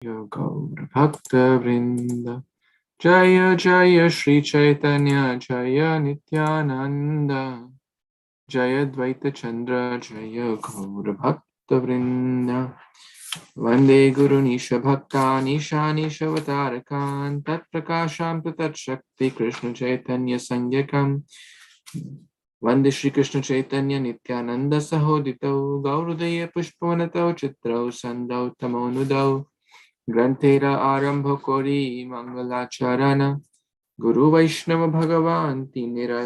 Gaur Bhakta Vrinda Jaya Jaya Śrī Caitanya Jaya Nityaānanda Jaya Dvaita Chandra Jaya Gaur Bhakta Vrinda Vande Guru Nisha Bhakta Nisha Nisha Vatarakan Tat Prakasham Tat Shakti Krishna Chaitanya Sangyakam Vande Shri Krishna Chaitanya Nityaānanda Sahoditau Gaurudaya Pushpavanatau Chitrau Sandau Tamonudau Grantera Arambha Kori Mangalacharana Guru Vaishnava Bhagavan Tinera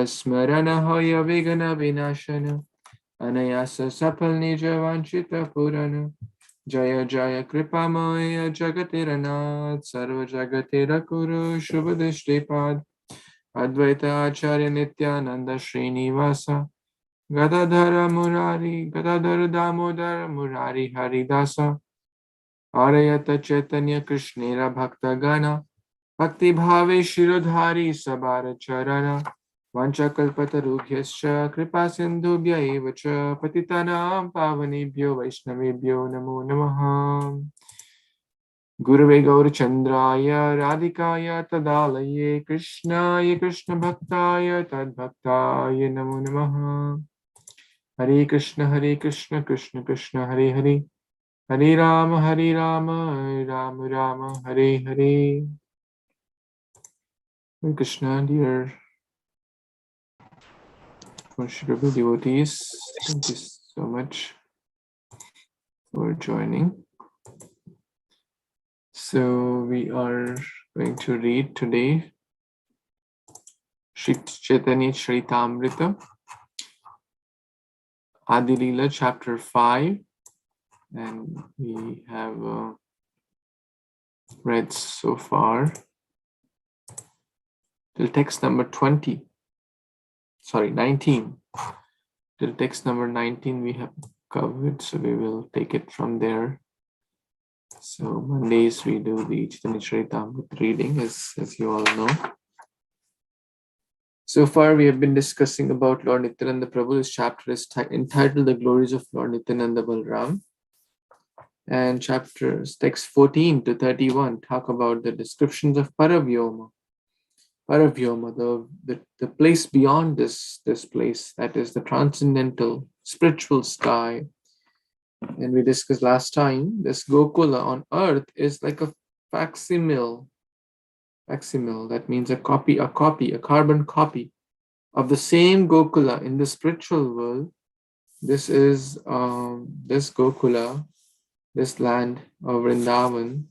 Smarana Hoya Vigana Vinashana Anayasa Sapal Nija Vanchita Purana Jaya Jaya Kripa Maya Jagatiranath Sarva Jagatira Kuru Shubhadishtipad Advaita Acharya Nityananda Srinivasa Gadadhara Damodara Murari Haridasa Arayata Chaitanya Krishnera Bhakta Gana Bhakti Bhave Shirodhari Sabara Charana Vanchakalpatarubhyascha Kripa Sindhubhya Evacha Patitanam Pavanebhyo Vaishnavebhyo Namo Namaha Gurave Gaurachandraya Radhikaya Tadalaye Krishnaya Krishna Bhaktaya Tadbhaktaya Namo Namaha Hare Krishna, Krishna Krishna, Hare Hare, Hare Rama, Rama Rama, Hare Hare. Hare Krishna, dear worshipful devotees, thank you so much for joining. So we are going to read today Śrī Caitanya-caritāmṛta, Lila, chapter 5, and we have read so far till text number 19. Till text number 19 we have covered, so we will take it from there. So Mondays we do the Caitanya-caritāmṛta reading, as you all know. So far, we have been discussing about Lord Nityaānanda Prabhu. This chapter is entitled The Glories of Lord Nityaānanda Balarāma. And chapters, text 14 to 31, talk about the descriptions of Paravyoma. Paravyoma, the place beyond this place, that is the transcendental, spiritual sky. And we discussed last time, this Gokula on earth is like a facsimile. That means a carbon copy of the same Gokula in the spiritual world. This is this Gokula, this land of Vrindavan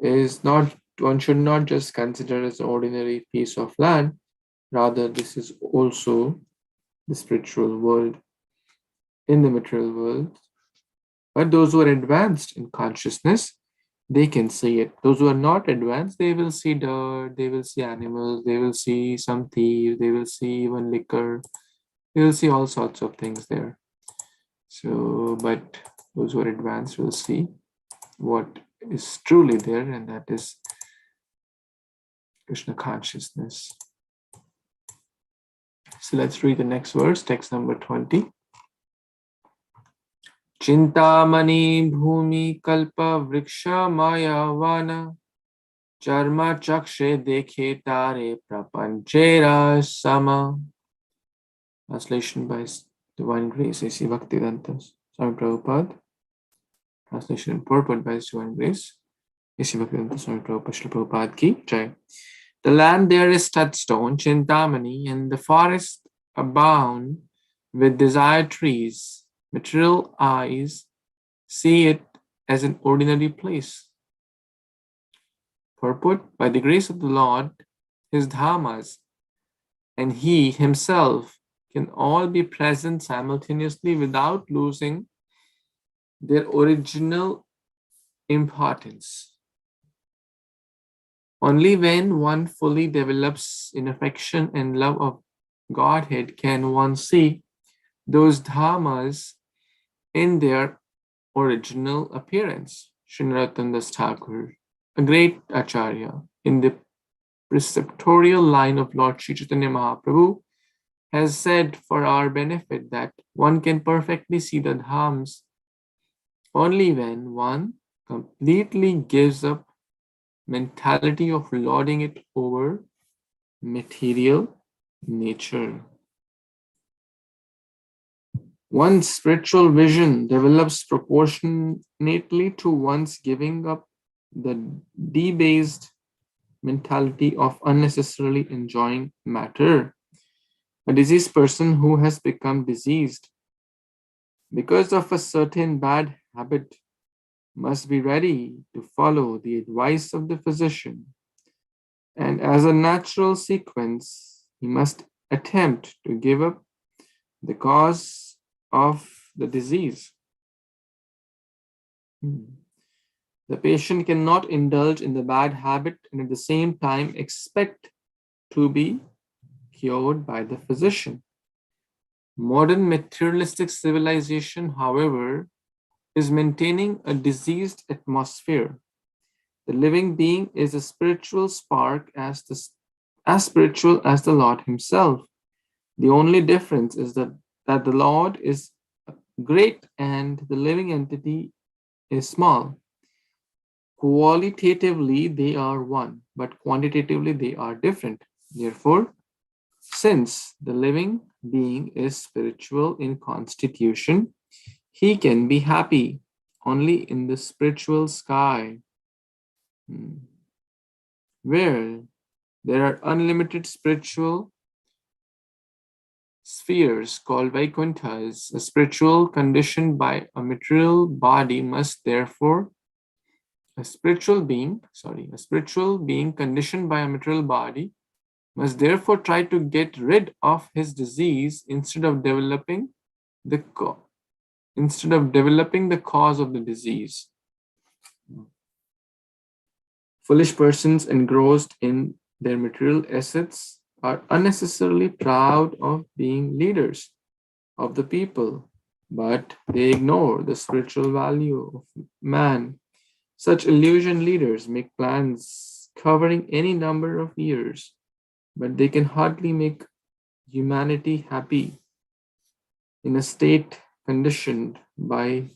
is not, one should not just consider as an ordinary piece of land. Rather, this is also the spiritual world in the material world. But those who are advanced in consciousness, they can see it. Those who are not advanced, they will see dirt, they will see animals, they will see some thieves, they will see even liquor, they will see all sorts of things there. So, but those who are advanced will see what is truly there, and that is Krishna consciousness. So let's read the next verse, text number 20. Chintamani bhumi kalpa vriksha mayavana charma chakshe dekhe tare prapanchera sama. Translation by Divine Grace A.C. Bhaktivedanta Swami Prabhupada. Translation and purport by Divine Grace A.C. Bhaktivedanta Swami Prabhupada Shri Prabhupada ki Jai. The land there is touchstone, Chintamani, and the forest abound with desired trees. Material eyes see it as an ordinary place. Purport: by the grace of the Lord, his Dhāmas and he himself can all be present simultaneously without losing their original importance. Only when one fully develops in affection and love of Godhead can one see those Dhāmas in their original appearance. Srinarottama Thakur, a great Acharya in the preceptorial line of Lord Śrī Caitanya Mahāprabhu, has said for our benefit that one can perfectly see the Dhāms only when one completely gives up mentality of lording it over material nature. One's spiritual vision develops proportionately to one's giving up the debased mentality of unnecessarily enjoying matter. A diseased person who has become diseased because of a certain bad habit must be ready to follow the advice of the physician, and as a natural sequence, he must attempt to give up the cause of the disease. The patient cannot indulge in the bad habit and at the same time expect to be cured by the physician. Modern materialistic civilization, however, is maintaining a diseased atmosphere. The living being is a spiritual spark as spiritual as the Lord himself. The only difference is that the Lord is great and the living entity is small. Qualitatively, they are one, but quantitatively, they are different. Therefore, since the living being is spiritual in constitution, he can be happy only in the spiritual sky, where there are unlimited spiritual spheres called Vaikunthas. A spiritual conditioned by a material body must therefore a spiritual being conditioned by a material body must therefore try to get rid of his disease instead of developing the cause of the disease. Foolish persons engrossed in their material assets are unnecessarily proud of being leaders of the people, but they ignore the spiritual value of man. Such illusion leaders make plans covering any number of years, but they can hardly make humanity happy in a state conditioned by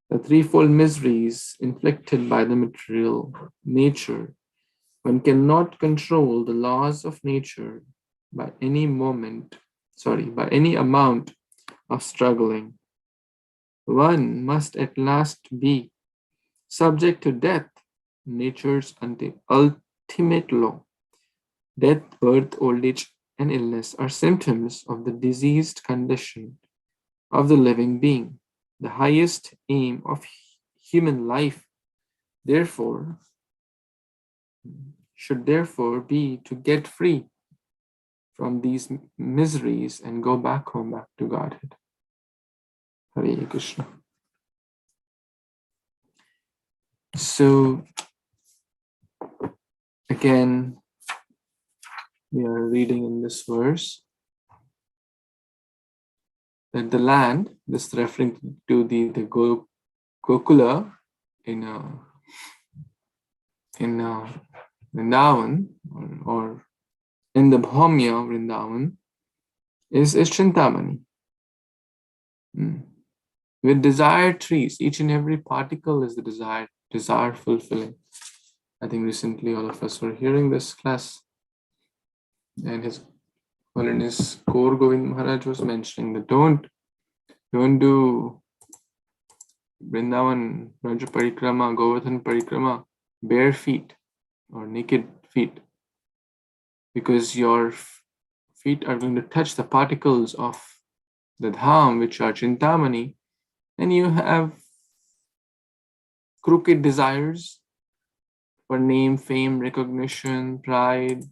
the threefold miseries inflicted by the material nature. One cannot control the laws of nature by any amount of struggling. One must at last be subject to death, nature's ultimate law. Death, birth, old age, and illness are symptoms of the diseased condition of the living being. The highest aim of human life, therefore, should therefore be to get free from these miseries and go back to Godhead. Hare Kṛṣṇa. So, again, we are reading in this verse that the land, this referring to the Gokula in Vrindavan or in the Bhaumya Vrindavan is Chintamani. With desired trees, each and every particle is the desire fulfilling. I think recently all of us were hearing this class, and His Holiness Gaur Govind Maharaj was mentioning that don't do Vrindavan Raja Parikrama, Govardhan Parikrama, bare feet or naked feet, because your feet are going to touch the particles of the Dhāms, which are Chintamani, and you have crooked desires for name, fame, recognition, pride,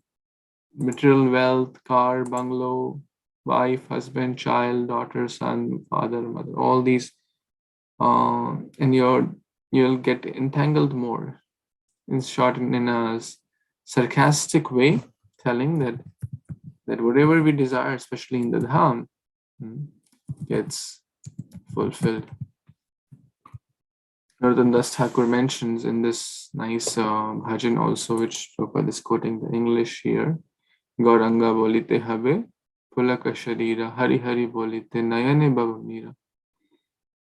material wealth, car, bungalow, wife, husband, child, daughter, son, father, mother, all these, and you'll get entangled more. In short, in a sarcastic way, telling that whatever we desire, especially in the Dham, gets fulfilled. Narottam Das Thakur mentions in this nice bhajan also, which Prabhupada is quoting the English here, Gauranga bolite habe, pulaka sharira, hari hari bolite, nayane babamira.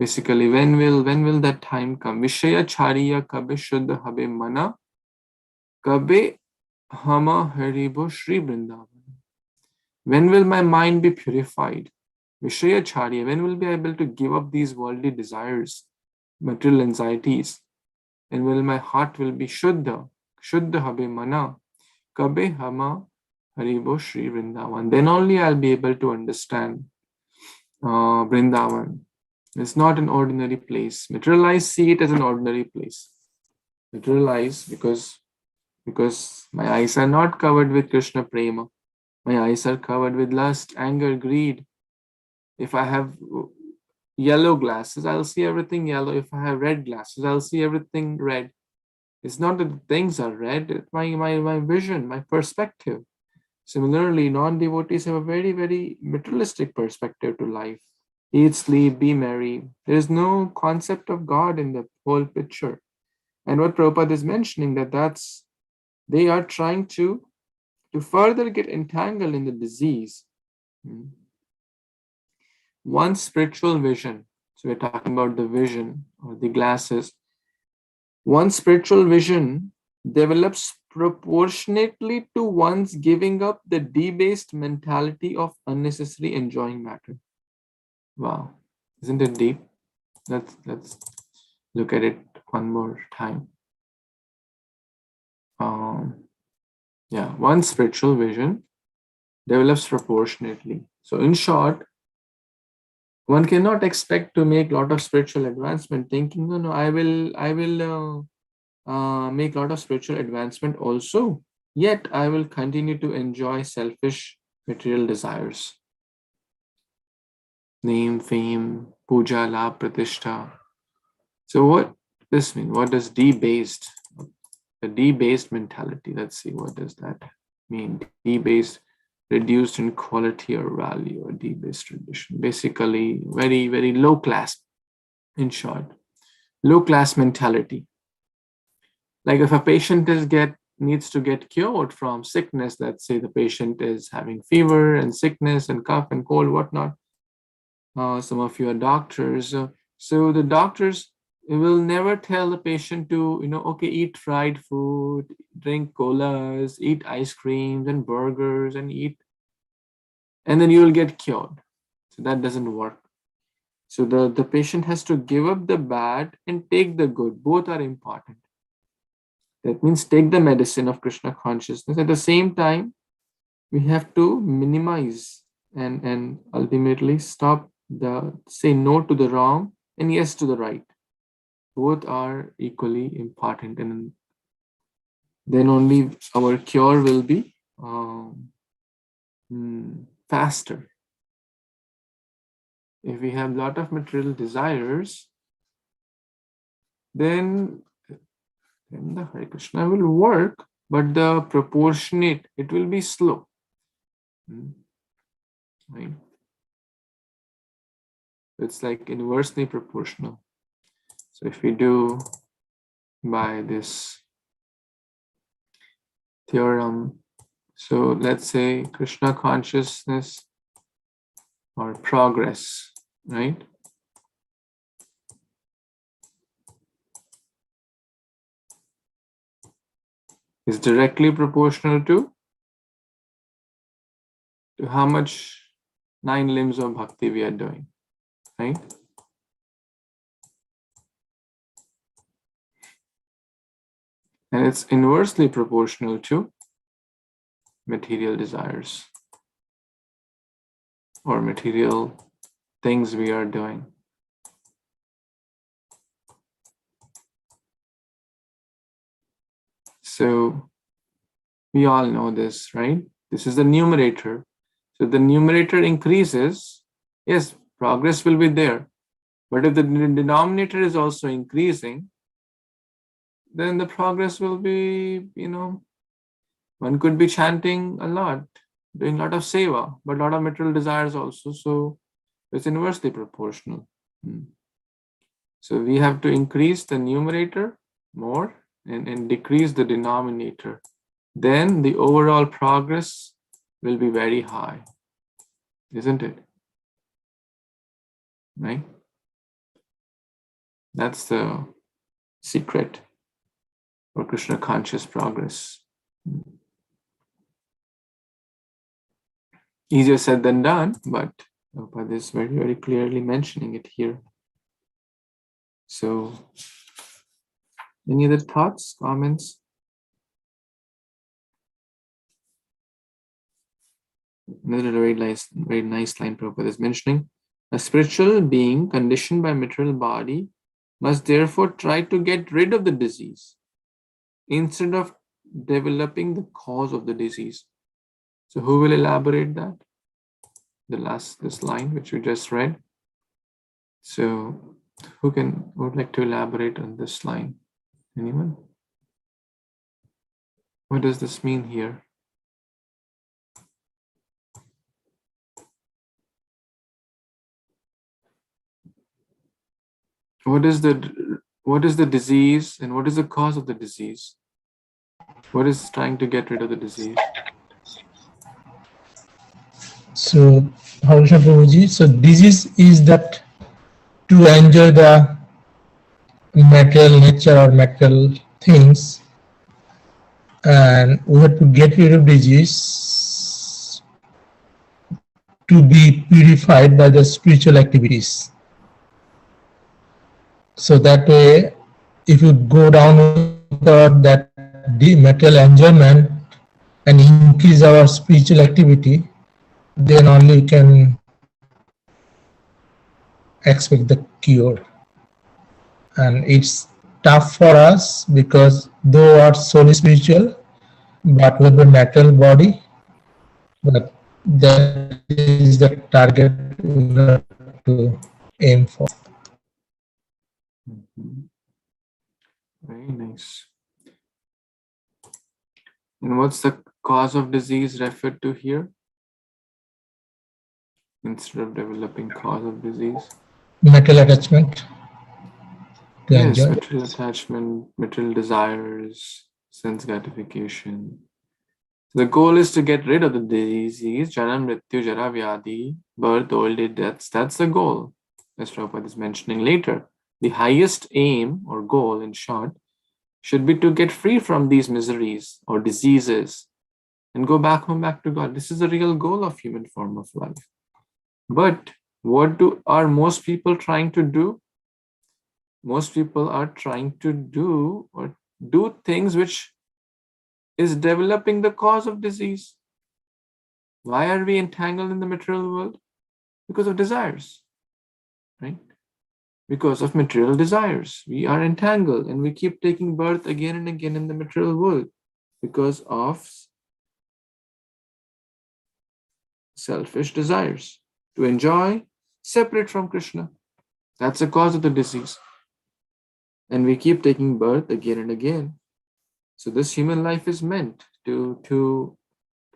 Basically, when will that time come? Vishaya chariya kabe shuddha habe mana, kabe hama haribo Shri Vrindavan. When will my mind be purified? Vishaya chariya, when will I be able to give up these worldly desires, material anxieties? And will my heart will be shuddha habe mana, kabe hama haribo Shri Vrindavan. Then only I'll be able to understand Vrindavan. It's not an ordinary place. Materialize, see it as an ordinary place. Materialize because my eyes are not covered with Krishna prema. My eyes are covered with lust, anger, greed. If I have yellow glasses, I'll see everything yellow. If I have red glasses, I'll see everything red. It's not that the things are red, it's my vision, my perspective. Similarly, non-devotees have a very, very materialistic perspective to life. Eat, sleep, be merry. There is no concept of God in the whole picture. And what Prabhupada is mentioning, they are trying to further get entangled in the disease. One spiritual vision, so we're talking about the vision or the glasses. One spiritual vision develops proportionately to one's giving up the debased mentality of unnecessary enjoying matter. Wow, isn't it deep? Let's look at it one more time. One spiritual vision develops proportionately. So in short, one cannot expect to make a lot of spiritual advancement thinking, no, I will make a lot of spiritual advancement also, yet I will continue to enjoy selfish material desires. Name, fame, puja, labh, pratishtha. So what does this mean? What does debased? The debased mentality. Let's see, what does that mean? Debased, reduced in quality or value, or debased tradition. Basically, very, very low class. In short, low class mentality. Like if a patient needs to get cured from sickness, let's say the patient is having fever and sickness and cough and cold, whatnot. Some of you are doctors. So the doctors will never tell the patient to, okay, eat fried food, drink colas, eat ice creams and burgers and then you will get cured. So that doesn't work. So the patient has to give up the bad and take the good. Both are important. That means take the medicine of Krishna consciousness. At the same time, we have to minimize and ultimately say no to the wrong and yes to the right. Both are equally important, and then only our cure will be faster. If we have a lot of material desires, then the Hare Kṛṣṇa will work, but the proportionate, it will be slow. Right? It's like inversely proportional. So if we do by this theorem, so let's say Krishna consciousness or progress, right? Is directly proportional to how much 9 limbs of bhakti we are doing, right? And it's inversely proportional to material desires or material things we are doing. So we all know this, right? This is the numerator. So the numerator increases, yes, progress will be there. But if the denominator is also increasing, then the progress will be, one could be chanting a lot, doing a lot of seva, but a lot of material desires also. So it's inversely proportional. So we have to increase the numerator more and decrease the denominator. Then the overall progress will be very high, isn't it? Right? That's the secret for Krishna conscious progress. Easier said than done, but Prabhupada is very, very clearly mentioning it here. So, any other thoughts, comments? Another very nice line Prabhupada is mentioning. A spiritual being conditioned by material body must therefore try to get rid of the disease instead of developing the cause of the disease. So who will elaborate that? This line which we just read. So who would like to elaborate on this line? Anyone? What does this mean here? What is the disease and what is the cause of the disease? What is trying to get rid of the disease? So, Hare Kṛṣṇa Prabhuji, so disease is that to enjoy the material nature or material things, and we have to get rid of disease to be purified by the spiritual activities. So that way, if you go down with that material enjoyment and increase our spiritual activity, then only you can expect the cure. And it's tough for us because though our soul is spiritual, but with the material body, but that is the target we have to aim for. Very nice. And what's the cause of disease referred to here? Instead of developing cause of disease? Material attachment. Yes, material attachment, material desires, sense gratification. The goal is to get rid of the disease, janam, mrityu, jara, vyadhi, birth, old age, deaths. That's the goal, as Prabhupada is mentioning later. The highest aim or goal, in short, should be to get free from these miseries or diseases and go back home, back to God. This is the real goal of human form of life. But what are most people trying to do? Most people are trying to do things which is developing the cause of disease. Why are we entangled in the material world? Because of desires, right? Because of material desires. We are entangled and we keep taking birth again and again in the material world because of selfish desires to enjoy separate from Krishna. That's the cause of the disease. And we keep taking birth again and again. So this human life is meant to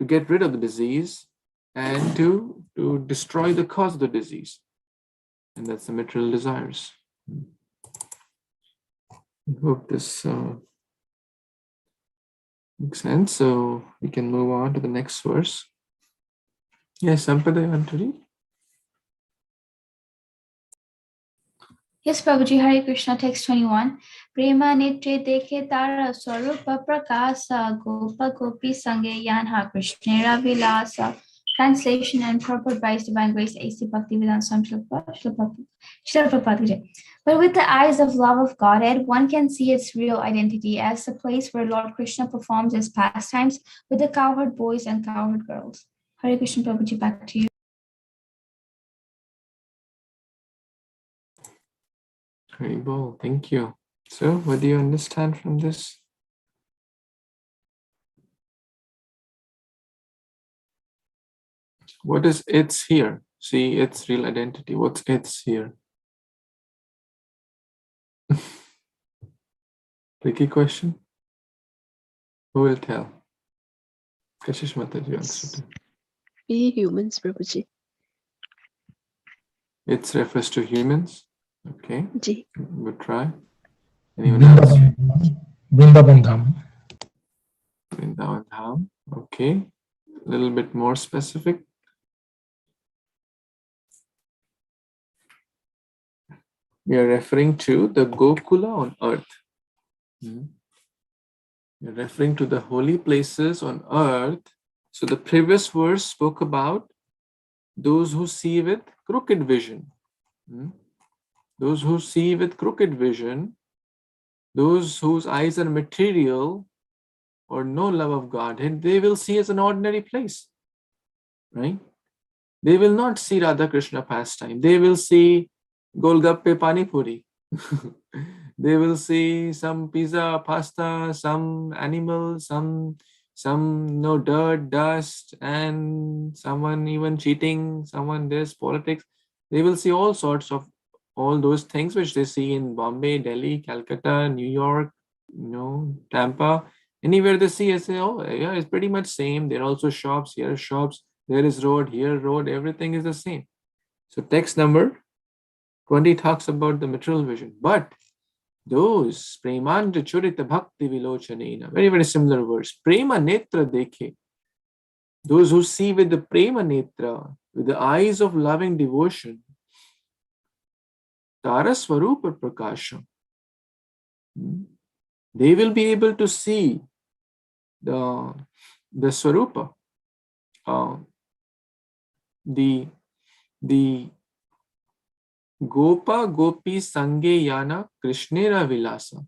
get rid of the disease and to destroy the cause of the disease. And that's the material desires. I hope this makes sense. So we can move on to the next verse. Yes, Sampada, you want to read? Yes, Prabhuji, Hare Kṛṣṇa, text 21. Prema netre dekhe tara swarupa prakasa gopa gopi sange yanha Krishnera vilasa. Translation and purport by His Divine Grace A.C. Bhaktivedanta Swami Srila Prabhupada. But with the eyes of love of Godhead, one can see its real identity as the place where Lord Krishna performs his pastimes with the cowherd boys and cowherd girls. Hare Kṛṣṇa, Prabhuji, back to you. Very well, thank you. So, what do you understand from this? What is its here? See, its real identity. What's its here? Tricky question. Who will tell? Kashish Mataji answered. We humans, Prabhuji. It refers to humans. Okay. Ji. Good try. Anyone else? Vrindavan Dham. Vrindavan Dham. Okay. A little bit more specific. We are referring to the Gokula on earth. We are referring to the holy places on earth. So the previous verse spoke about those who see with crooked vision. Those who see with crooked vision, those whose eyes are material or no love of Godhead, they will see as an ordinary place, right? They will not see Radha Krishna pastime. They will see Golgappe Pani Puri. They will see some pizza, pasta, some animal, some no dirt, dust, and someone even cheating, someone this, politics. They will see all sorts of all those things which they see in Bombay, Delhi, Calcutta, New York, Tampa. Anywhere they see, I say, oh yeah, it's pretty much same. There are also shops, here shops, there is road, here road, everything is the same. So text number 20 talks about the material vision. But those Premanja Churita Bhakti Vilochanena, very, very similar words. Prema Netra Dekhe. Those who see with the Prema Netra, with the eyes of loving devotion, Tara Swarupa Prakasham. They will be able to see the Swarupa, the Gopa Gopi Sange Yana Krishnera Vilasa.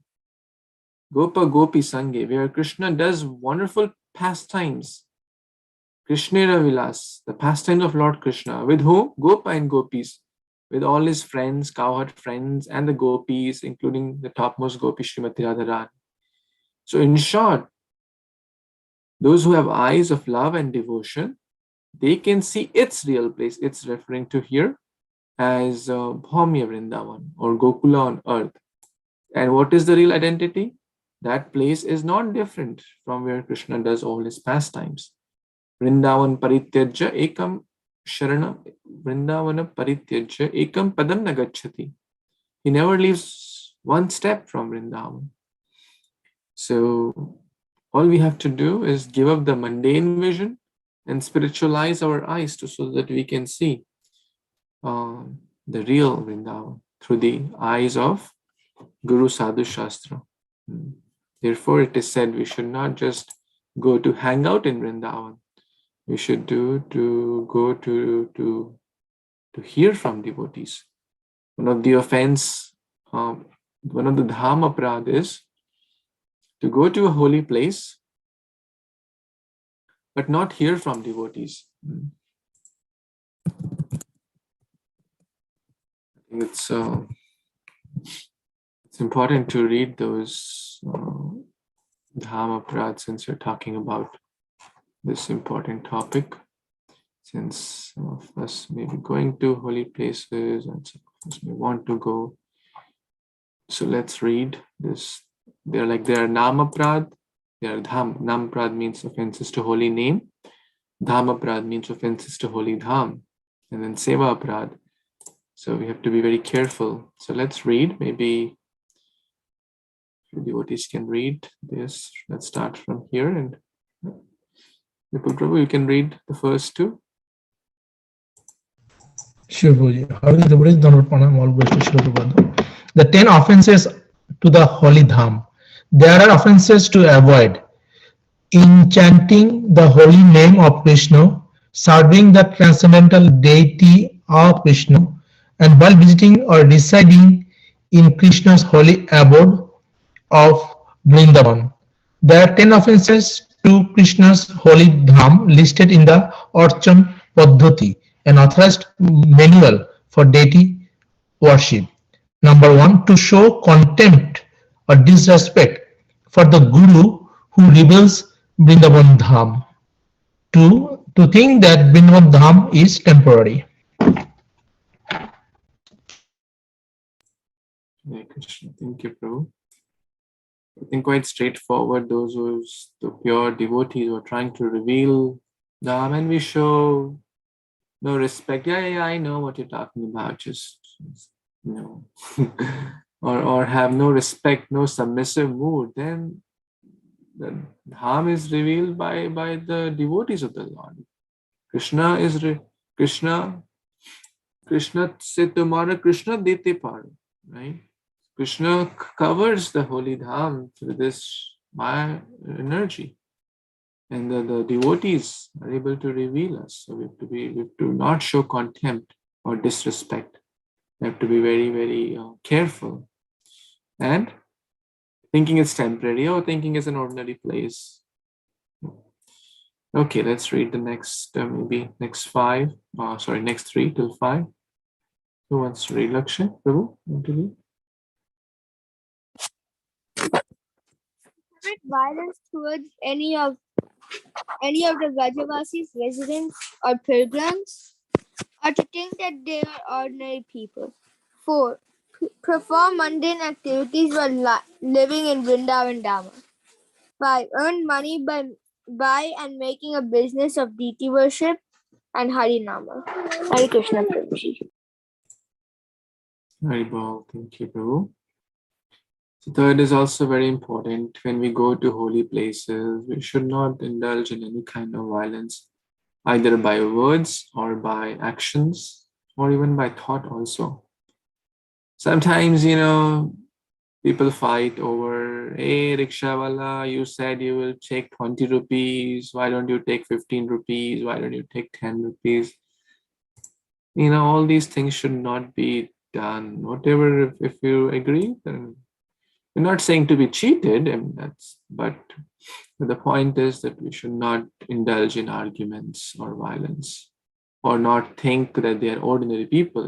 Gopa Gopi Sange, where Krishna does wonderful pastimes. Krishnera Vilas, the pastimes of Lord Krishna. With whom? Gopa and Gopis. With all his friends, cowherd friends, and the Gopis, including the topmost Gopi, Srimati Radharani. So in short, those who have eyes of love and devotion, they can see its real place. It's referring to here as Bhaumya Vrindavan or Gokula on earth. And what is the real identity? That place is not different from where Krishna does all his pastimes. Vrindavan Parityajya Ekam Sharanam, Vrindavana Parityajya Ekam Padam Nagachati. He never leaves one step from Vrindavan. So all we have to do is give up the mundane vision and spiritualize our eyes so that we can see the real Vrindavan through the eyes of Guru Sadhu Shastra. Therefore, it is said we should not just go to hang out in Vrindavan. We should go to hear from devotees. One of the offense, one of the Dhāma Prad is to go to a holy place, but not hear from devotees. It's important to read those Dhāma Prad since we're talking about this important topic, since some of us may be going to holy places and some of us may want to go. So let's read this. There are Nama Prad, there are Dham. Nama Prad means offenses to holy name. Dhama Prad means offenses to holy Dham. And then Seva Prad. So we have to be very careful. So let's read. Maybe devotees can read this. Let's start from here. And Vipul Prabhu, you can read the first two. Sure, Guruji. The 10 offenses to the holy Dham. There are offenses to avoid: in chanting the holy name of Krishna, serving the transcendental deity of Krishna, and while visiting or residing in Krishna's holy abode of Vrindavan. There are 10 offenses to Krishna's holy Dham listed in the Archan Paddhati, an authorized manual for deity worship. Number 1, to show contempt or disrespect for the Guru who reveals Vrindavan Dham. 2, to think that Vrindavan Dham is temporary. Hare Krishna. Thank you, Prabhu. I think quite straightforward. Those who's the pure devotees who are trying to reveal Dham, and we show no respect. Yeah, I know what you're talking about. Just or have no respect, no submissive mood. Then the Dham is revealed by the devotees of the Lord. Krishna is Krishna se tumhara Krishna dete par. right? Krishna covers the holy dham through this Maya energy. And the devotees are able to reveal us. So we have to not show contempt or disrespect. We have to be very, very careful. And thinking it's temporary or thinking it's an ordinary place. Okay, let's read the next, maybe next next 3 till 5. Who wants to read? Lakshay, Prabhu, want to read? Commit violence towards any of the Vrajavasis, residents or pilgrims, or to think that they are ordinary people. 4. Perform mundane activities while living in Vrindavan Dhamma. 5. Earn money by and making a business of deity worship and Harinama. Hare Kṛṣṇa Prabhuji. Haribol, thank you, Prabhu. So third is also very important. When we go to holy places, we should not indulge in any kind of violence, either by words or by actions, or even by thought also. Sometimes, people fight over, hey, rickshawala, you said you will take 20 rupees. Why don't you take 15 rupees? Why don't you take 10 rupees? All these things should not be done. Whatever, if you agree, then we're not saying to be cheated, but the point is that we should not indulge in arguments or violence, or not think that they are ordinary people.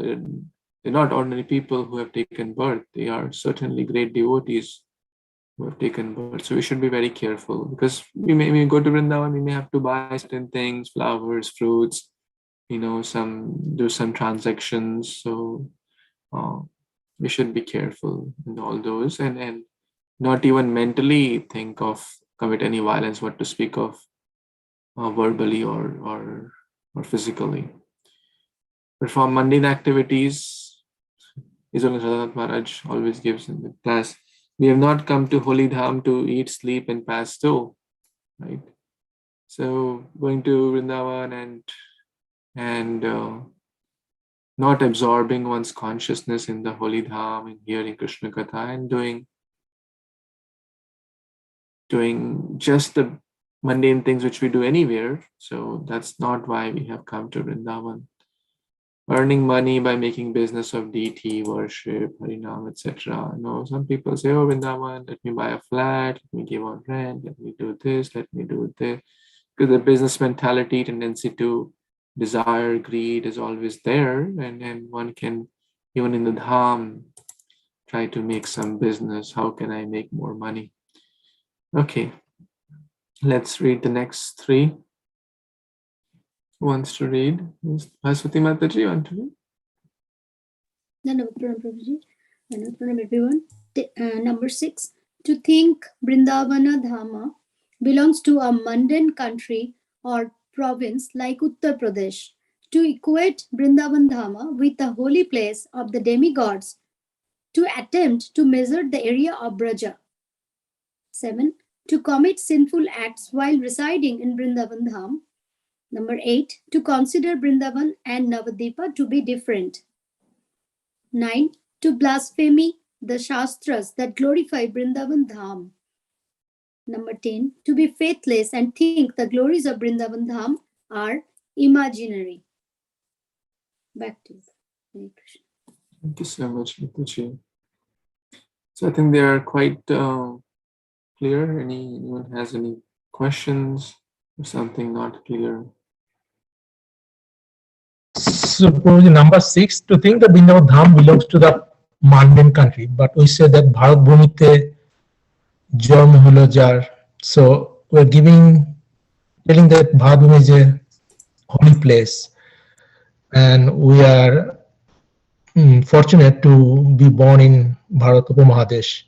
They're not ordinary people who have taken birth. They are certainly great devotees who have taken birth. So we should be very careful, because we go to Vrindavan, we may have to buy certain things, flowers, fruits, do some transactions. So we should be careful in all those, and not even mentally think of commit any violence, what to speak of verbally or physically. Perform mundane activities. His Holiness Radhanath Maharaj always gives in the class. We have not come to Holy Dham to eat, sleep, and pass too, right? So going to Vrindavan and not absorbing one's consciousness in the Holy Dham and hearing Krishna Katha and doing just the mundane things which we do anywhere. So that's not why we have come to Vrindavan. Earning money by making business of deity worship, Harinam, etc. Some people say, oh, Vrindavan, let me buy a flat, let me give out rent, let me do this, let me do this. Because the business mentality, tendency to desire, greed is always there. And one can, even in the Dham, try to make some business. How can I make more money? Okay, let's read the next 3. Who wants to read? Bhaswati Mataji, want to read? Namaskaram, Prabhuji. Namaskaram, everyone. Number 6. To think Vrindavana Dhama belongs to a mundane country or province like Uttar Pradesh. To equate Vrindavan Dhama with the holy place of the demigods. To attempt to measure the area of Braja. 7. To commit sinful acts while residing in Vrindavan Dham. Number 8. To consider Vrindavan and Navadvipa to be different. 9. To blaspheme the Shastras that glorify Vrindavan Dham. Number 10. To be faithless and think the glories of Vrindavan Dham are imaginary. Back to you. Hare Krishna. Thank you so much, Mataji. So I think they are quite clear. Anyone has any questions or something not clear? So number 6, to think that Vrindavan Dham belongs to the mundane country, but we say that Bharat Bhumite Jam Holo Jar. So we're telling that Bharat Bhumi is a holy place, and we are fortunate to be born in Bharat Upa-Mahadesh.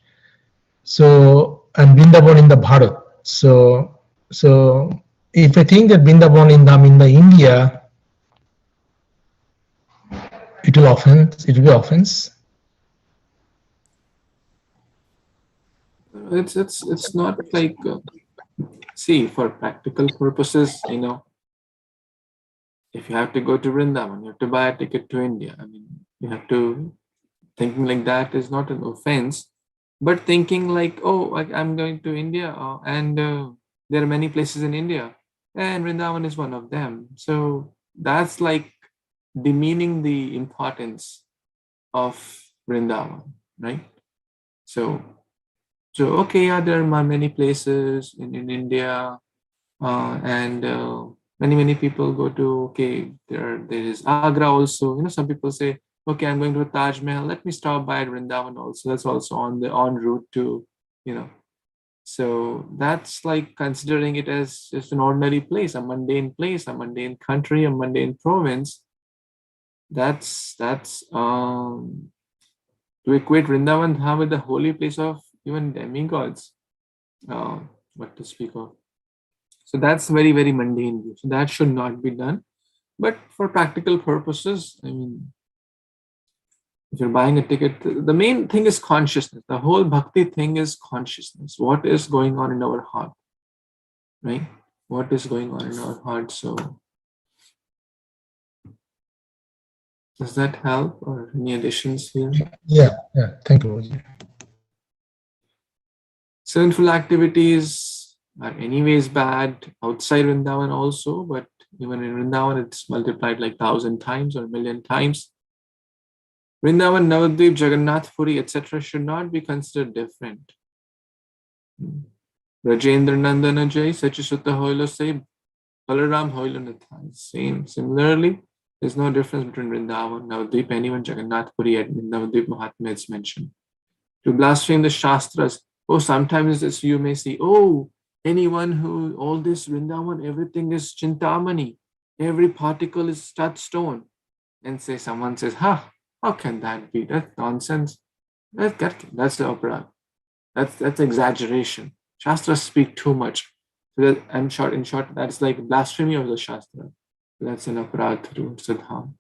So, and Vrindavan in the Bharat. So if I think that Vrindavan in the India, it will be offense. It's not like see, for practical purposes, if you have to go to Vrindavan, you have to buy a ticket to India. You have to Thinking like that is not an offense, but thinking like, oh, like I'm going to India and there are many places in India and Vrindavan is one of them. So that's like demeaning the importance of Vrindavan, right? So okay, yeah, there are many places in India, and many people go to, okay, there is Agra also. Some people say, okay, I'm going to Taj Mahal. Let me stop by at Vrindavan also. That's also on the en route to, So that's like considering it as just an ordinary place, a mundane country, a mundane province. That's to equate Vrindavan Dham with the holy place of even demigods. What to speak of. So that's very, very mundane view. So that should not be done. But for practical purposes, I mean, if you're buying a ticket, the main thing is consciousness. The whole bhakti thing is consciousness. What is going on in our heart, right? What is going on in our heart? So does that help, or any additions here? Yeah. Thank you, Prabhuji. Sinful activities are anyways bad outside Vrindavan also, but even in Vrindavan, it's multiplied like 1,000 times or 1,000,000 times. Vrindavan, Navadvip, Jagannath Puri, etc. should not be considered different. Rajendra Nandana Jai, Sachisuta Hoilo say, Balarāma Hoilo Nityaṁ. Same. Similarly, there's no difference between Vrindavan, Navadvip, and even Jagannath Puri at Navadvip Mahatmya is mentioned. To blaspheme the Shastras, sometimes you may see, anyone who, all this Vrindavan, everything is Chintamani, every particle is touchstone. And someone says, how can that be? That's nonsense. That's the opera. That's exaggeration. Shastras speak too much. So that, in short, that's like blasphemy of the Shastra. That's an aparadh to Dhām.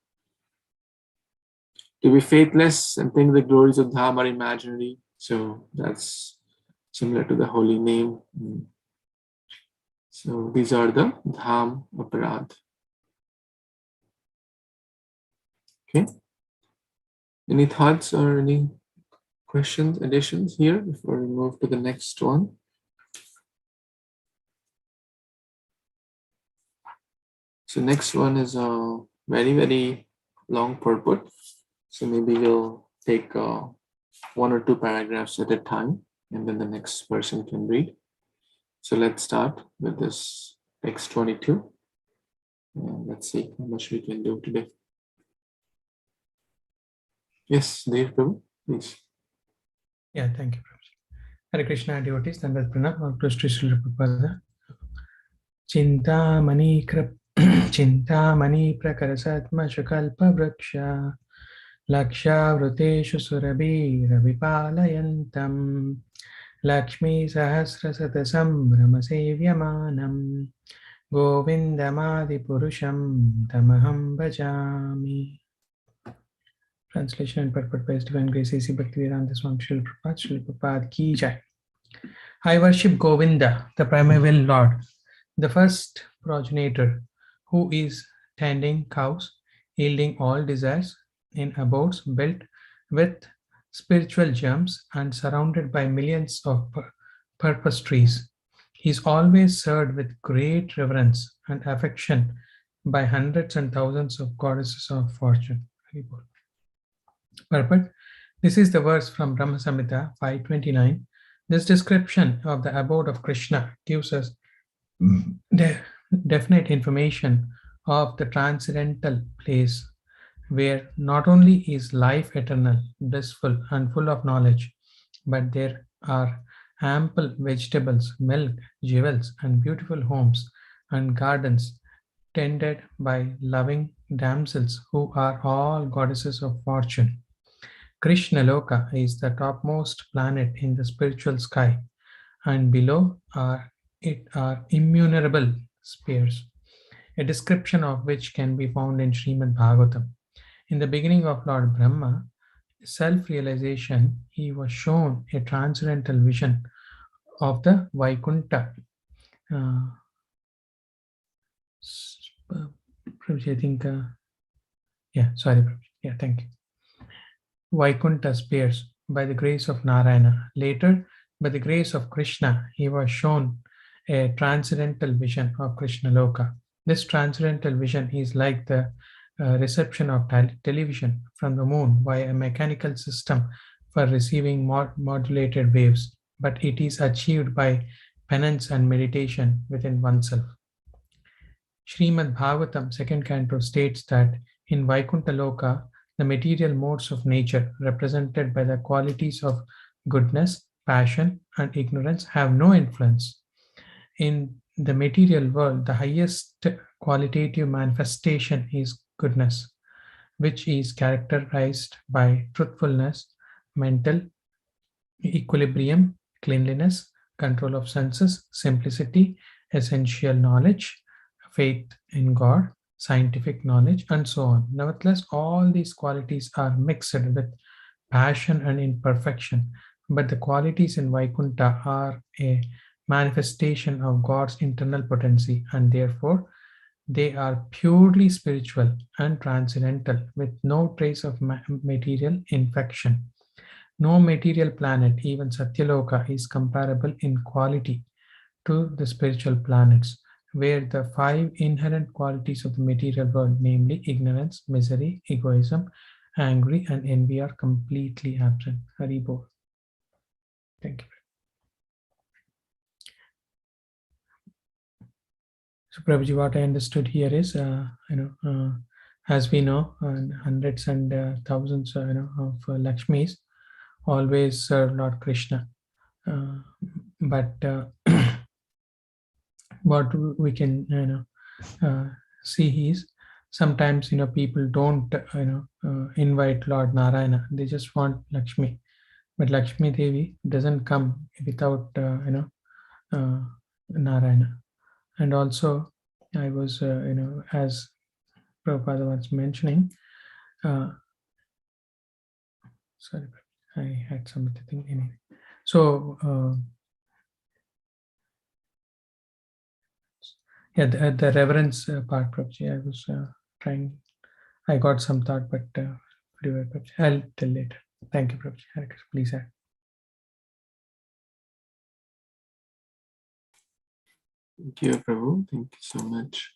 To be faithless and think the glories of Dhām are imaginary. So that's similar to the holy name. So these are the Dhām aparadh. Okay. Any thoughts or any questions, additions here before we move to the next one? So next one is a very, very long purport. So maybe we'll take 1 or 2 paragraphs at a time, and then the next person can read. So let's start with this text 22. And let's see how much we can do today. Yes, Dev Prabhu, please. Yeah, thank you, Prabhuji. Hare Kṛṣṇa, devotees, Dandat Pranam, all close to Srila Prabhupada. Chintamani prakarasatma shakalpa vraksha laksha vruteshu surabhi ravipalayantam lakshmi sahasrasatasam brahmasevyamanam govindamadi purusham tamaham bhajami. Translation and purport by His Divine Grace A.C. Bhaktivedanta Swami Srila Prabhupada Ki Jai. I worship Govinda, the primeval Lord, the first progenitor, who is tending cows, yielding all desires in abodes built with spiritual gems and surrounded by millions of purpose trees. He is always served with great reverence and affection by hundreds and thousands of goddesses of fortune. Purport. This is the verse from Brahma Samhita 529. This description of the abode of Krishna gives us definite information of the transcendental place where not only is life eternal, blissful, and full of knowledge, but there are ample vegetables, milk, jewels, and beautiful homes and gardens tended by loving damsels who are all goddesses of fortune. Krishna Loka is the topmost planet in the spiritual sky, and below are innumerable spheres, a description of which can be found in Śrīmad-Bhāgavatam. In the beginning of Lord Brahma, self-realization, he was shown a transcendental vision of the Vaikuntha. Prabhuji, I think, sorry, Prabhuji. Yeah, thank you. Vaikuntha spheres by the grace of Narayana. Later, by the grace of Krishna, he was shown a transcendental vision of Krishna Loka. This transcendental vision is like the reception of television from the moon by a mechanical system for receiving modulated waves, but it is achieved by penance and meditation within oneself. Śrīmad-Bhāgavatam, second canto, states that in Vaikuntha Loka, the material modes of nature, represented by the qualities of goodness, passion, and ignorance, have no influence. In the material world, the highest qualitative manifestation is goodness, which is characterized by truthfulness, mental equilibrium, cleanliness, control of senses, simplicity, essential knowledge, faith in God, scientific knowledge, and so on. Nevertheless, all these qualities are mixed with passion and imperfection, but the qualities in Vaikuntha are a manifestation of God's internal potency, and therefore they are purely spiritual and transcendental with no trace of material infection. No material planet, even Satyaloka, is comparable in quality to the spiritual planets, where the 5 inherent qualities of the material world, namely ignorance, misery, egoism, angry, and envy, are completely absent. Haribol. Thank you. So, Prabhuji, what I understood here is, as we know, hundreds and thousands, of Lakshmis always serve Lord Krishna, but what we can, see is sometimes, people don't, invite Lord Narayana. They just want Lakshmi, but Lakshmi Devi doesn't come without, Narayana. And also, I was, as Prabhupada was mentioning, sorry, I had something anyway. So, yeah, the reverence part, Prabhuji, I was trying. I got some thought, but I'll tell later. Thank you, Prabhuji. Hare Kṛṣṇa, please add. Thank you, Prabhu. Thank you so much.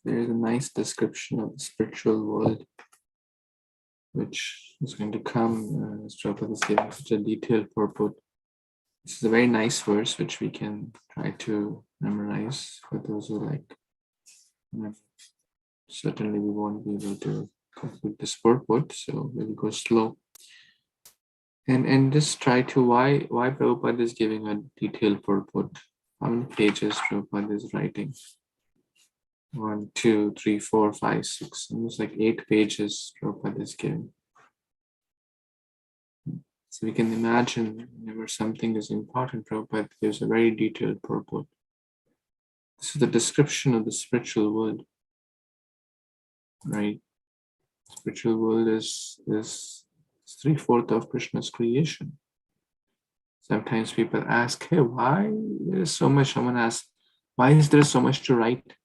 There is a nice description of the spiritual world, which is going to come as Prabhupada is giving such a detailed purport. This is a very nice verse which we can try to memorize for those who like. Certainly, we won't be able to complete this purport, so we'll go slow. And just try to why Prabhupada is giving a detailed purport. How many pages Prabhupada is writing? 1, 2, 3, 4, 5, 6, almost like 8 pages Prabhupada is giving. So we can imagine whenever something is important, Prabhupada gives a very detailed purport. This is the description of the spiritual world, right? Spiritual world is 3/4 of Krishna's creation. Sometimes people ask, hey, why there is so much? Someone asks, why is there so much to write?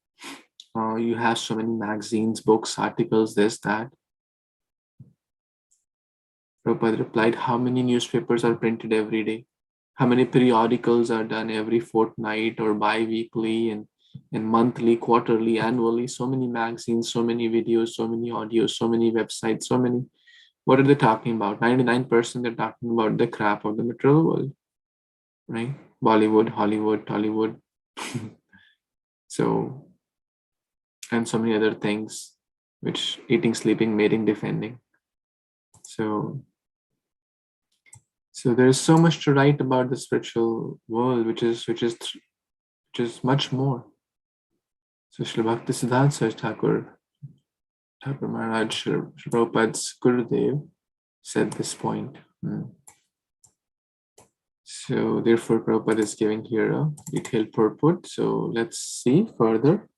You have so many magazines, books, articles, this, that. Prabhupada replied, how many newspapers are printed every day? How many periodicals are done every fortnight or bi-weekly and monthly, quarterly, annually? So many magazines, so many videos, so many audios, so many websites, so many. What are they talking about? 99% they're talking about the crap of the material world, right? Bollywood, Hollywood, Tollywood. So, and so many other things, which eating, sleeping, mating, defending. So there is so much to write about the spiritual world, which is much more. So Srila Bhaktisiddhanta Thakur Maharaj, Srila Prabhupada's Gurudev, said this point. So therefore Prabhupada is giving here a detailed purport. So let's see further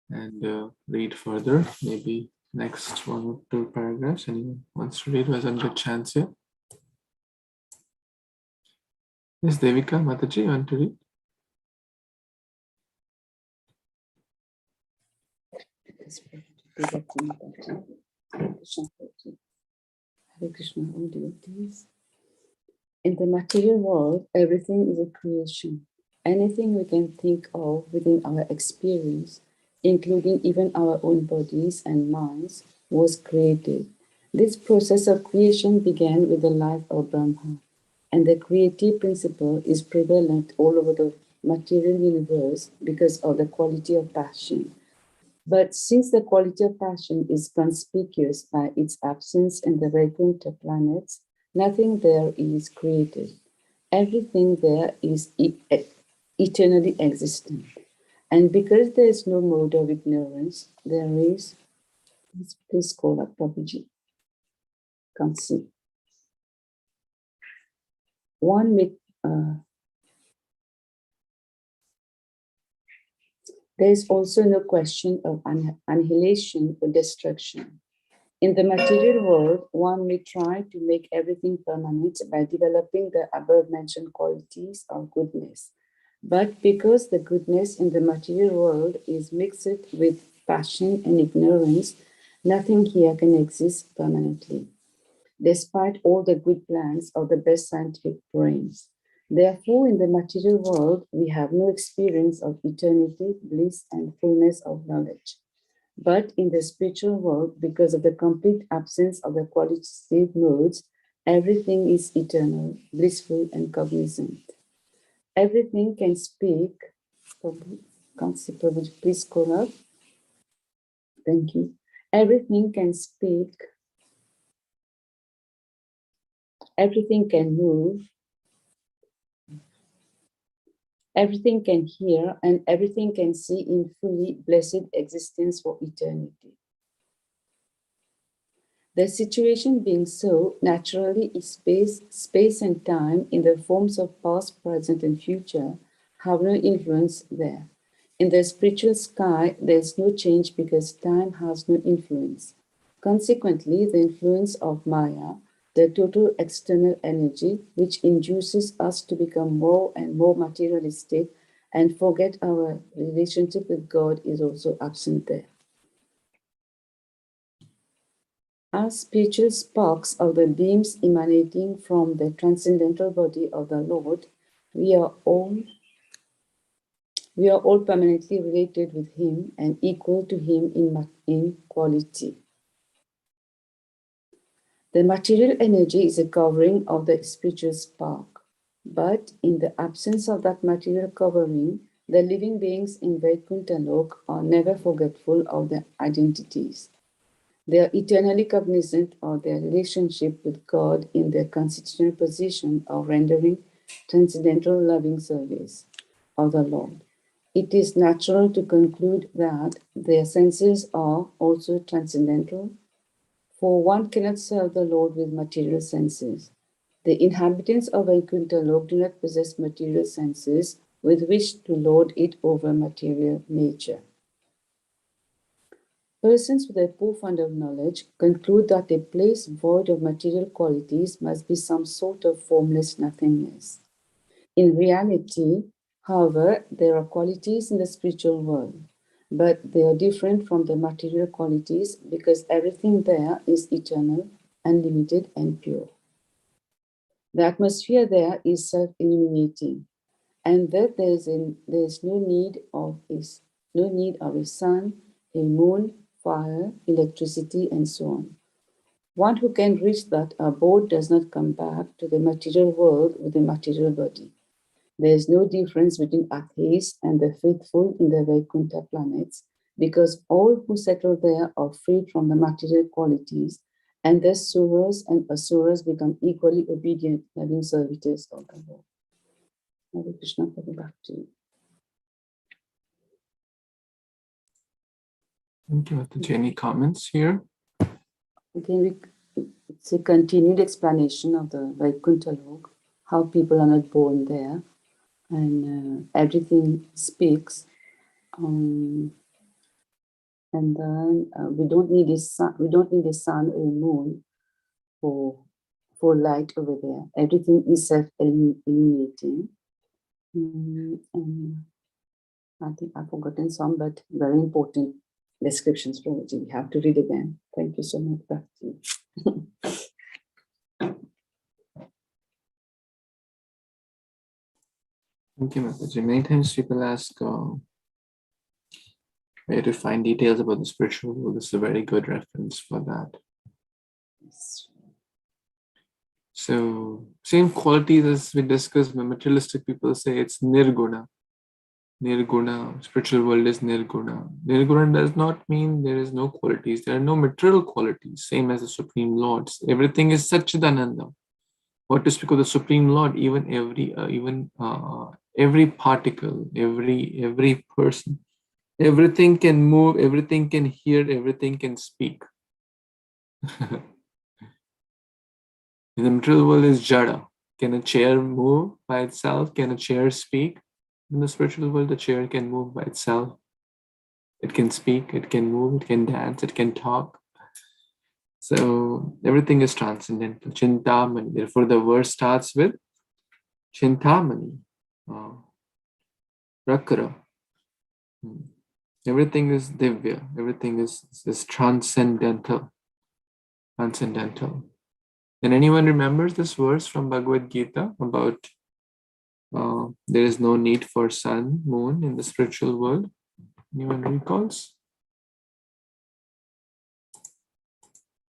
and read further. Maybe next 1 or 2 paragraphs. Anyone wants to read? Who hasn't got a chance yet? Yes, Devika, Mataji, you want to read? Hare Krishna, Prabhuji. Hare Krishna, all devotees. In the material world, everything is a creation. Anything we can think of within our experience, including even our own bodies and minds, was created. This process of creation began with the life of Brahma, and the creative principle is prevalent all over the material universe because of the quality of passion. But since the quality of passion is conspicuous by its absence in the Vaikuntha planets, nothing there is created. Everything there is eternally existent. And because there is no mode of ignorance, there is, please call up Prabhuji, can't see. One may, there is also no question of annihilation or destruction. In the material world, one may try to make everything permanent by developing the above-mentioned qualities of goodness. But because the goodness in the material world is mixed with passion and ignorance, nothing here can exist permanently, despite all the good plans of the best scientific brains. Therefore, in the material world, we have no experience of eternity, bliss, and fullness of knowledge. But in the spiritual world, because of the complete absence of the qualitative modes, everything is eternal, blissful, and cognizant. Everything can speak. Can't see, Prabhuji, please call up. Thank you. Everything can speak. Everything can move. Everything can hear, and everything can see in fully blessed existence for eternity. The situation being so, naturally is space and time in the forms of past, present, and future have no influence there. In the spiritual sky, there is no change because time has no influence. Consequently, the influence of Maya, the total external energy, which induces us to become more and more materialistic and forget our relationship with God, is also absent there. As spiritual sparks of the beams emanating from the transcendental body of the Lord, we are all permanently related with Him and equal to Him in quality. The material energy is a covering of the spiritual spark, but in the absence of that material covering, the living beings in Vaikuntha Lok are never forgetful of their identities. They are eternally cognizant of their relationship with God in their constitutional position of rendering transcendental loving service of the Lord. It is natural to conclude that their senses are also transcendental, for one cannot serve the Lord with material senses. The inhabitants of Vaikuntha Lok do not possess material senses with which to lord it over material nature. Persons with a poor fund of knowledge conclude that a place void of material qualities must be some sort of formless nothingness. In reality, however, there are qualities in the spiritual world, but they are different from the material qualities because everything there is eternal, unlimited, and pure. The atmosphere there is self-illuminating, and that there is no need of a sun, a moon, fire, electricity, and so on. One who can reach that abode does not come back to the material world with a material body. There is no difference between atheists and the faithful in the Vaikuntha planets, because all who settle there are freed from the material qualities, and thus Suras and Asuras become equally obedient, loving servitors of the Lord. Hare Krishna, Prabhu, back to you. Thank you. Any comments here? Again, it's a continued explanation of the Vaikuntha Lok, how people are not born there, and everything speaks. And then we don't need a sun. We don't need a sun or a moon for light over there. Everything is self-illuminating. And I think I've forgotten some, but very important descriptions, Prabhuji. We have to read again. Thank you so much, Bhakti. Thank you, Mataji. Many times people ask where to find details about the spiritual world. This is a very good reference for that. Yes. So, same qualities as we discussed, the materialistic people say it's nirguna. Nirguna, spiritual world is nirguna. Nirguna does not mean there is no qualities. There are no material qualities, same as the Supreme Lords. Everything is Satchidananda. What to speak of the Supreme Lord? Even every particle, every person, everything can move, everything can hear, everything can speak. In the material world is jada. Can a chair move by itself? Can a chair speak? In the spiritual world, the chair can move by itself. It can speak, it can move, it can dance, it can talk. So everything is transcendental. Chintamani. Therefore, the verse starts with Chintamani. Rakara. Everything is divya. Everything is transcendental. Transcendental. And anyone remembers this verse from Bhagavad Gita about there is no need for sun, moon in the spiritual world? Anyone recalls?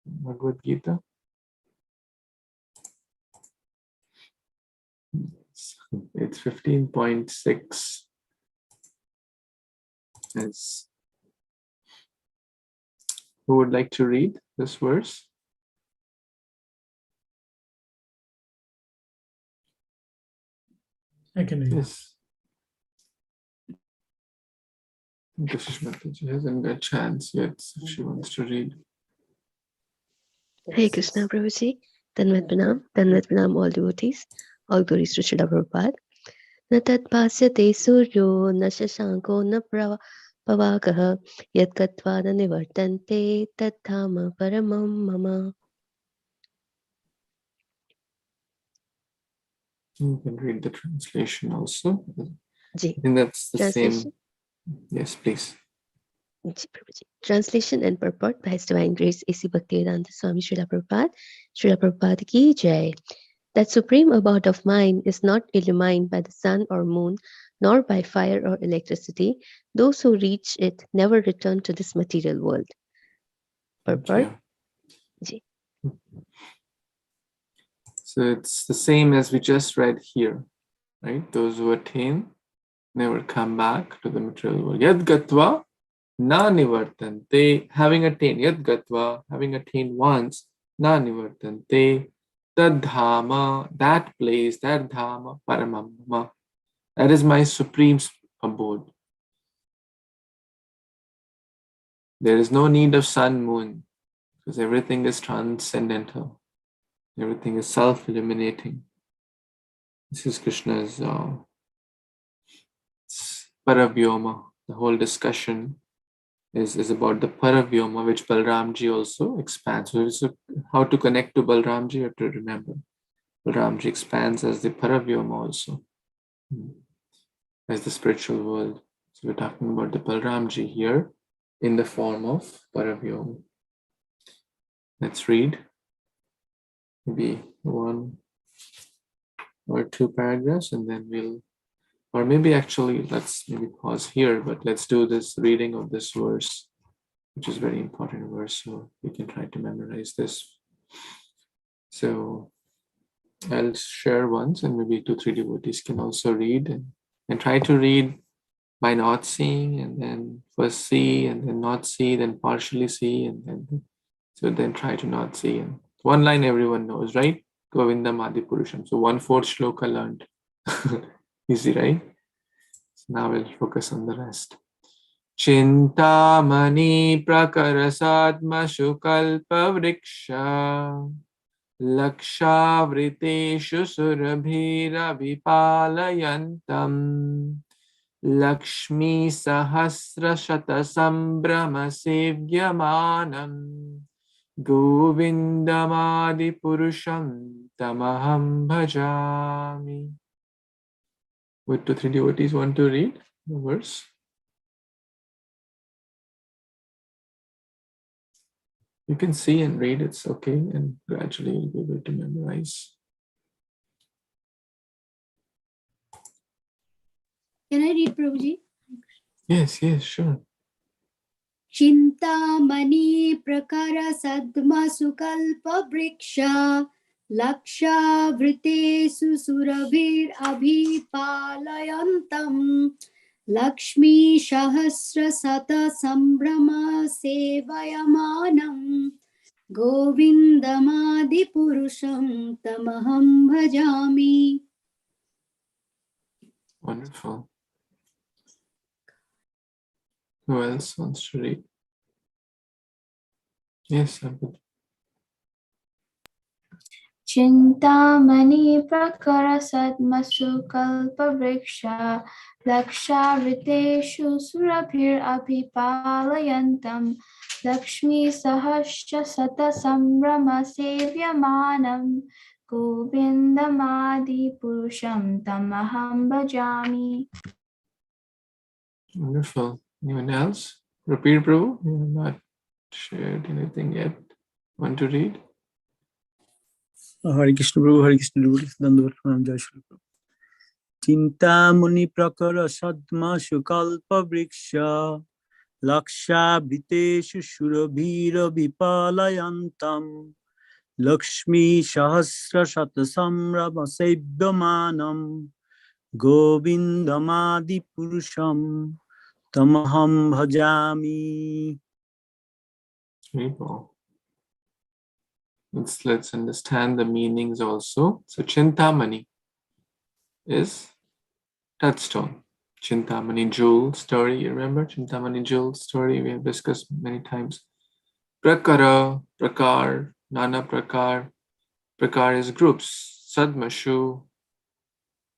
Bhagavad Gita? It's 15.6. Yes. Who would like to read this verse? I can read. Yes. She hasn't got a chance yet if she wants to read. Hare Krishna, Prabhuji. Tanvat Pranam, all devotees. All glories to Srila Prabhupada. Na tat pasyate suryo, na shashanko, na pavakaha, yat katva na nivartante, tat dhama paramam mama. You can read the translation also. Ji. I think that's the Translation? same. Yes, please. Ji, Prabhuji. Translation and purport by His Divine Grace A.C. Bhaktivedanta Swami Srila Prabhupada. Srila Prabhupada ki jai. That supreme abode of mind is not illumined by the sun or moon, nor by fire or electricity. Those who reach it never return to this material world. Purport? Ji. So it's the same as we just read here, right? Those who attain never come back to the material world. Yad gatva na nivartante, having attained, yad gatva, having attained once, na nivartante, tad dhama, that place, that dhama, paramamma, that is my supreme abode. There is no need of sun, moon, because everything is transcendental. Everything is self-illuminating. This is Krishna's Paravyoma. The whole discussion is about the Paravyoma, which Balarāma also expands. So how to connect to Balarāma, you have to remember. Balarāma expands as the Paravyoma also, as the spiritual world. So we're talking about the Balarāma here in the form of Paravyoma. Let's read maybe one or two paragraphs and then we'll, or maybe actually let's maybe pause here, but let's do this reading of this verse, which is a very important verse, so we can try to memorize this. So I'll share once and maybe 2-3 devotees can also read and try to read by not seeing and then first see and then not see, then partially see and then, so then try to not see. And one line everyone knows, right? Govindam Adi Purusham. So 1/4 shloka learned. Easy, right? So now we'll focus on the rest. Chintamani prakarasatma shukalpa vriksha lakshavriteshu surabhira vipalayantam Lakshmi sahasra shata sambrama sevyamanam Govindamadi Purusham Tamaham Bhajami. Would 2-3 devotees want to read the verse? You can see and read, it's okay, and gradually you'll be able to memorize. Can I read, Prabhuji? Yes, sure. Chintamani prakara sadma sukalpa vriksha laksha vritesu surabhir abhipalayantam Lakshmi Shahasra Sata Sambrama Sevayamanam Govindamadi Purusham Tamaham Bhajami. Wonderful. Who else wants to read? Yes, Abhi. Chintamani prakara sadmasu kalpa vriksha lakshavriteshu surabhir abhipalayantam Lakshmi sahasya sata sambrama sevyamanam Govindamadi purusham tamaham bhajami. Wonderful. Anyone else? Repeat, Prabhu. You have not shared anything yet. Want to read? Hare Krishna Prabhu, Hare Krishna Prabhu, Dandavat Pranam, Jai Shri Prabhu. Chintamani prakara sadma sukalpa vriksha laksha bhiteshu surabhira vipalayantam Lakshmi Sahasra Shatasamrama Sevyamanam Govindamadi Purusham Tamaham Bhajami. Let's understand the meanings also. So Chintamani is touchstone. Chintamani jewel story, you remember Chintamani jewel story we have discussed many times. Prakara, prakar, nana prakar. Prakar is groups. Sadmashu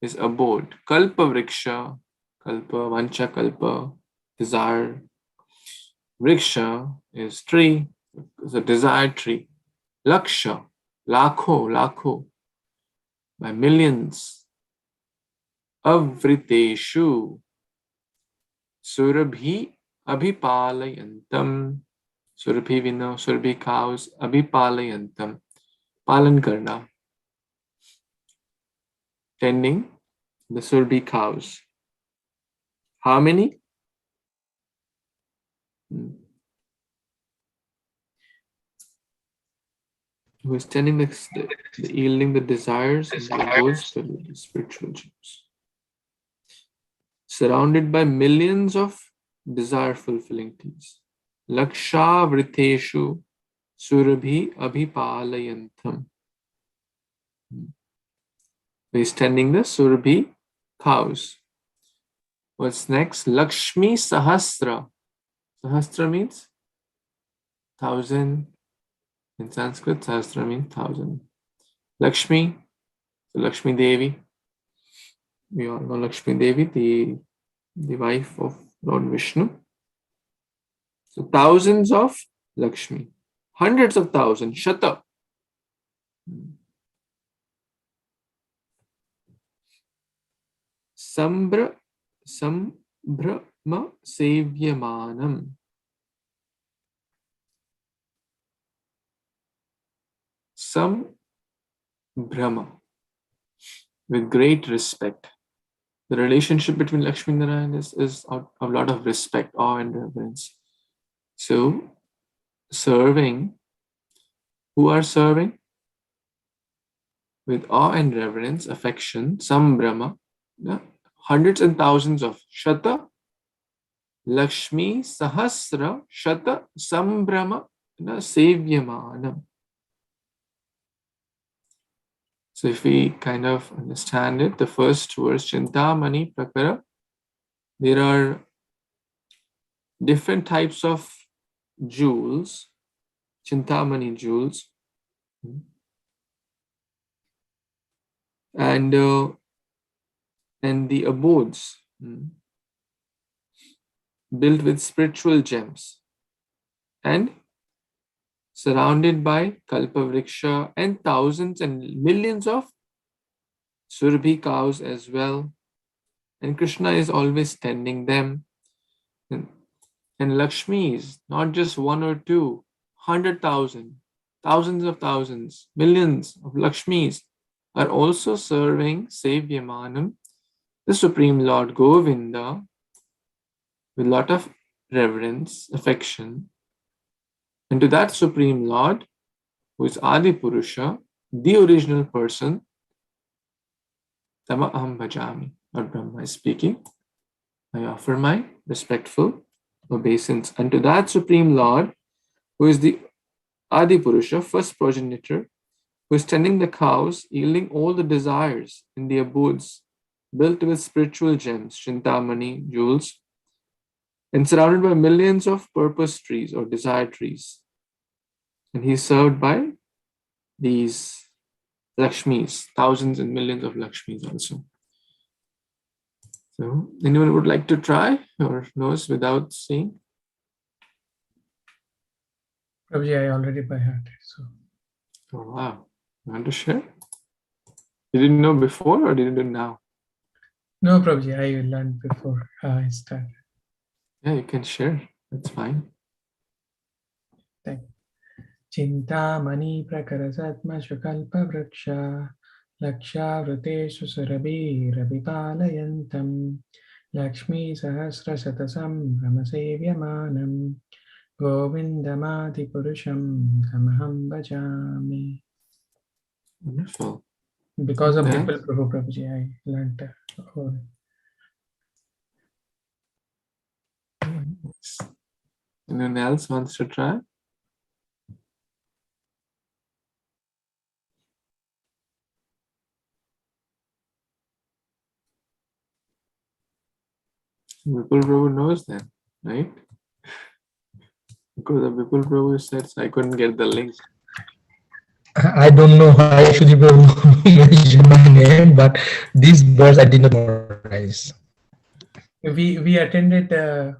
is abode. Kalpa vriksha, kalpa, vancha kalpa, desire. Vriksha is tree, is a desired tree. Laksha, lakho, by millions. Avriteshu, surabhi abhipalayantam. Surabhi we know, surabhi cows, abhipalayantam. Palan karna. Tending the surabhi cows. How many? Who is tending the yielding the desires and the abodes for the spiritual gems. Surrounded by millions of desire-fulfilling teas. Laksha vriteshu surabhi abhipalayantam. Who is tending the surabhi cows. What's next? Lakshmi sahasra. Sahasra means 1,000. In Sanskrit, Sahasra means 1,000. Lakshmi, so Lakshmi Devi. We all know Lakshmi Devi, the wife of Lord Vishnu. So thousands of Lakshmi, hundreds of thousands, Shata. Sambrama Sevyamanam. Brahma, with great respect. The relationship between Lakshmi and Narayan is of a lot of respect, awe and reverence. So, serving, who are serving? With awe and reverence, affection, Brahma, hundreds and thousands of Shata, Lakshmi, Sahasra, Shata, Sambrahma, Sevyamanam. So if we kind of understand it, the first verse, Chintamani Prakara, there are different types of jewels, Chintamani jewels, and the abodes built with spiritual gems and surrounded by kalpavriksha and thousands and millions of surabhi cows as well. And Krishna is always tending them. And Lakshmi is not just one or two, 100,000, thousands of thousands, millions of Lakshmis are also serving Sevyamanam, the Supreme Lord Govinda, with a lot of reverence, affection. And to that Supreme Lord, who is Adi Purusha, the original person, Tama Aham Bhajami, Lord Brahma is speaking, I offer my respectful obeisance unto that Supreme Lord, who is the Adi Purusha, first progenitor, who is tending the cows, yielding all the desires in the abodes, built with spiritual gems, Chintamani, jewels, and surrounded by millions of purpose trees or desire trees. And he is served by these Lakshmis, thousands and millions of Lakshmis also. So, anyone would like to try or knows without seeing? Prabhuji, I already by heart. So. Oh, wow. You want to share? You didn't know before or did you do now? No, Prabhuji, I learned before I started. Yeah, you can share. That's fine. Thank you. Chintamani prakarasatma shukalpa vraksha laksha vriteshu surabhi rabipalayantam lakshmi sahasra satasam ramasevyamanam govindamati purusham tamaham bhajami. Wonderful. Because of Yeah. Vipul Prabhu, Prabhuji, I learned Anyone else wants to try? Vipul Prabhu knows then, right? Because of Vipul Prabhu said, so I couldn't get the link. I don't know why Shri Prabhu mentioned my name, but these words I did not memorize. We attended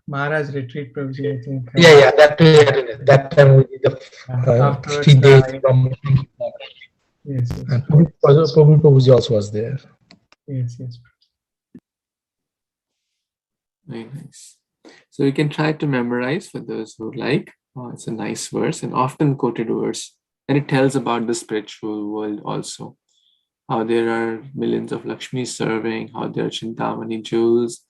Maharaj retreat, Prabhuji, I think. Yeah, that we attended. That time we did the Afterwards, 3 days from. Yes, And Prabhu Prabhuji also was there. yes. Very nice. So you can try to memorize for those who like. It's a nice verse and often quoted verse. And it tells about the spiritual world also. How there are millions of Lakshmi serving, how there are Chintamani jewels,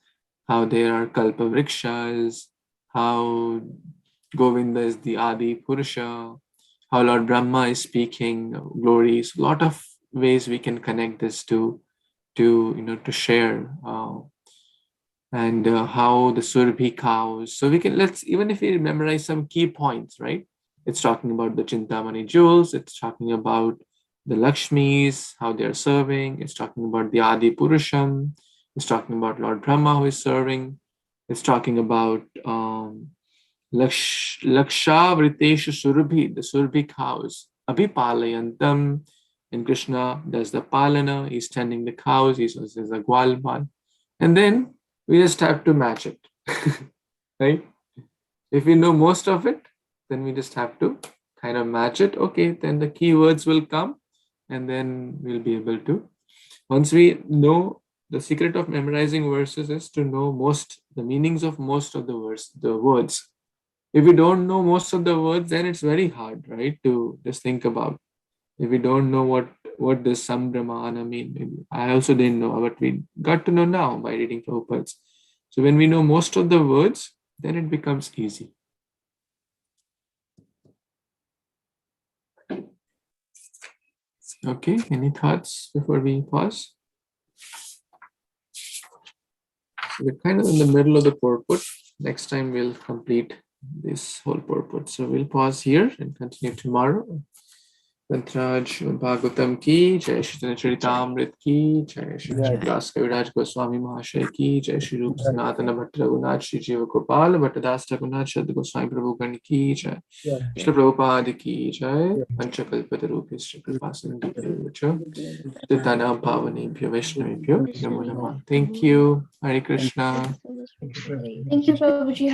how there are Kalpa Vrikshas, how Govinda is the Adi Purusha, how Lord Brahma is speaking, glories. A lot of ways we can connect this to share. And how the Surabhi cows. So we can, even if we memorize some key points, right? It's talking about the Chintamani jewels. It's talking about the Lakshmis, how they're serving. It's talking about the Adi Purusham. It's talking about Lord Brahma who is serving. It's talking about Laksha Vriteshu Surabhi, the Surabhi cows. Abhipalayantam. And Krishna does the palana. He's tending the cows. He's a Gwalman. And then we just have to match it, right? If we know most of it, then we just have to kind of match it. Okay, then the keywords will come and then we'll be able to. Once we know, the secret of memorizing verses is to know the meanings of most of the words. If we don't know most of the words, then it's very hard, right? To just think about. If we don't know what does Sambrahmana mean, maybe I also didn't know, but we got to know now by reading Prabhupada's. So when we know most of the words, then it becomes easy. Okay, any thoughts before we pause? We're kind of in the middle of the purport. Next time we'll complete this whole purport. So we'll pause here and continue tomorrow. Śrīmad-Bhāgavatam ki, Jai Śrī Caitanya-caritāmṛta ki, Jai Śrī Caitanya Mahāprabhu ki, Jai Śrī Sanatana Bhatta Raghunath Śrī Jiva Gopal Bhatta Das Raghunath Shadda Goswami Prabhu Gani ki, Jai Śrīla Prabhupada ki, Jai Panchakalpatarupi Śrī Kripasindhubhyo Nityaṁ Bhavanebhyo Vaishnavebhyo Namo Namah. Thank you. Hare Kṛṣṇa. Thank you, Prabhuji.